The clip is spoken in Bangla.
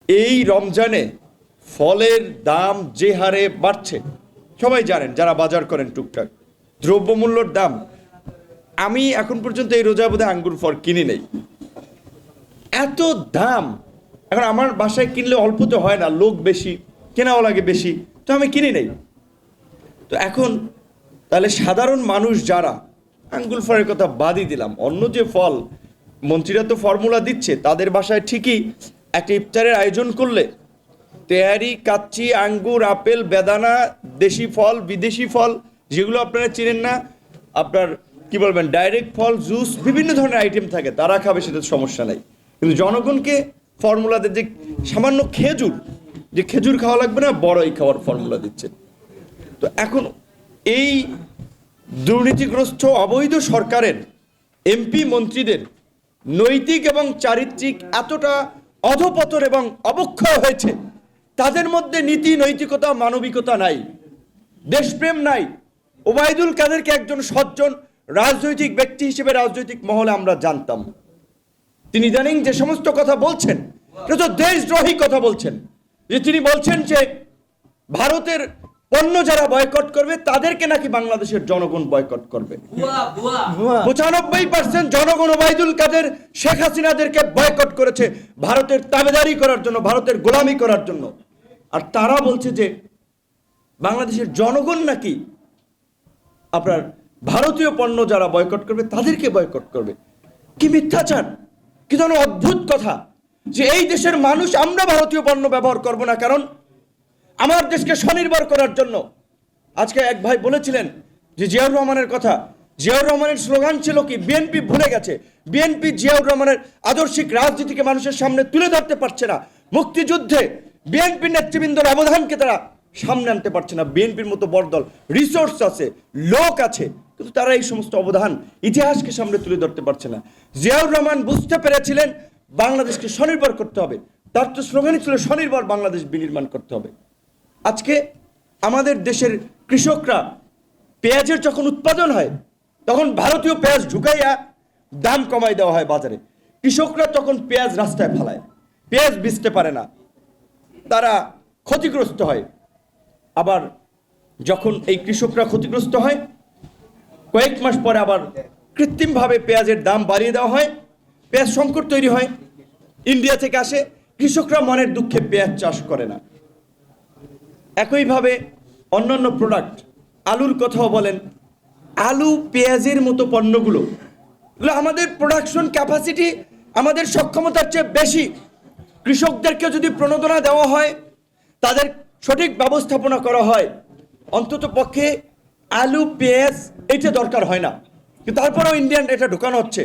এই রমজানে ফলের দাম যে হারে বাড়ছে সবাই জানেন যারা বাজার করেন টুকটাক, দ্রব্যমূল্যর দাম। আমি এখন পর্যন্ত এই রোজা বোধহয় আঙ্গুর ফল কিনি নেই, এত দাম। এখন আমার বাসায় কিনলে অল্প তো হয় না, লোক বেশি, কেনাও লাগে বেশি, তো আমি কিনি নেই। তো এখন তাহলে সাধারণ মানুষ যারা, আঙ্গুর ফলের কথা বাদই দিলাম, অন্য যে ফল মন্ত্রীরা তো ফর্মুলা দিচ্ছে, তাদের বাসায় ঠিকই একটা ইফতারের আয়োজন করলে তেহারি, কাচ্চি, আঙ্গুর, আপেল, বেদানা, দেশি ফল, বিদেশি ফল যেগুলো আপনারা চিনেন না, আপনার কি বলবেন ডাইরেক্ট ফল, জুস, বিভিন্ন ধরনের আইটেম থাকে, তারা খাবে, সেটা সমস্যা নাই। কিন্তু জনগণকে ফর্মুলাতে যে সামান্য খেজুর, যে খেজুর খাওয়া লাগবে না, বড়ই খাওয়ার ফর্মুলা দিচ্ছে। তো এখন এই দুর্নীতিগ্রস্ত অবৈধ সরকারের এমপি মন্ত্রীদের নৈতিক এবং চারিত্রিক এতটা অধপতন এবং অবক্ষয় হয়েছে, তাদের মধ্যে নীতি, নৈতিকতা, মানবিকতা নাই, দেশপ্রেম নাই। ওবায়দুল কাদেরকে একজন সজ্জন রাজনৈতিক ব্যক্তি হিসেবে রাজনৈতিক মহলে আমরা জানতাম। তিনি ইদানিং যে সমস্ত কথা বলছেন, এটা তো দেশদ্রোহী কথা বলছেন। যে তিনি বলছেন যে ভারতের পণ্য যারা বয়কট করবে তাদেরকে নাকি বাংলাদেশের জনগণ বয়কট করবে। 95% জনগণ ওবায়দুল কাদের, শেখ হাসিনাদেরকে বয়কট করেছে ভারতের তাবেদারি করার জন্য, ভারতের গোলামি করার জন্য। আর তারা বলছে যে বাংলাদেশের জনগণ নাকি আপনার ভারতীয় পণ্য যারা বয়কট করবে তাদেরকে বয়কট করবে। কি মিথ্যাচার, কি ধরনের অদ্ভুত কথা যে এই দেশের মানুষ আমরা ভারতীয় পণ্য ব্যবহার করব না, কারণ আমার দেশকে স্বনির্ভর করার জন্য। আজকে এক ভাই বলেছিলেন যে জিয়াউর রহমানের কথা, জিয়াউর রহমানের স্লোগান ছিল কি, বিএনপি ভুলে গেছে, বিএনপি জিয়াউর রহমানের আদর্শিক রাজনীতিকে মানুষের সামনে তুলে ধরতে পারছে না, মুক্তিযুদ্ধে বিএনপির নেতৃবৃন্দর অবদানকে তারা সামনে আনতে পারছে না। বিএনপির মতো বড় দল, রিসোর্স আছে, লোক আছে, কিন্তু তারা এই সমস্ত অবদান, ইতিহাসকে সামনে তুলে ধরতে পারছে না। জিয়াউর রহমান বুঝতে পেরেছিলেন বাংলাদেশকে স্বনির্ভর করতে হবে, তার তো স্লোগানই ছিল স্বনির্ভর বাংলাদেশ বিনির্মাণ করতে হবে। আজকে আমাদের দেশের কৃষকরা পেঁয়াজের যখন উৎপাদন হয় তখন ভারতীয় পেঁয়াজ ঢুকাইয়া দাম কমাই দেওয়া হয় বাজারে, কৃষকরা তখন পেঁয়াজ রাস্তায় ফেলায়, পেঁয়াজ বেচতে পারে না, তারা ক্ষতিগ্রস্ত হয়। আবার যখন এই কৃষকরা ক্ষতিগ্রস্ত হয়, কয়েক মাস পরে আবার কৃত্রিমভাবে পেঁয়াজের দাম বাড়িয়ে দেওয়া হয়, পেঁয়াজ সংকট তৈরি হয়, ইন্ডিয়া থেকে আসে, কৃষকরা মনের দুঃখে পেঁয়াজ চাষ করে না। একইভাবে অন্যান্য প্রোডাক্ট, আলুর কথাও বলেন, আলু, পেঁয়াজের মতো পণ্যগুলো, এগুলো আমাদের প্রোডাকশন ক্যাপাসিটি, আমাদের সক্ষমতার চেয়ে বেশি। কৃষকদেরকে যদি প্রণোদনা দেওয়া হয়, তাদের সঠিক ব্যবস্থাপনা করা হয়, অন্তত পক্ষে আলু, পেঁয়াজ এটা দরকার হয় না। কিন্তু তারপরেও ইন্ডিয়ান এটা ঢোকানো হচ্ছে।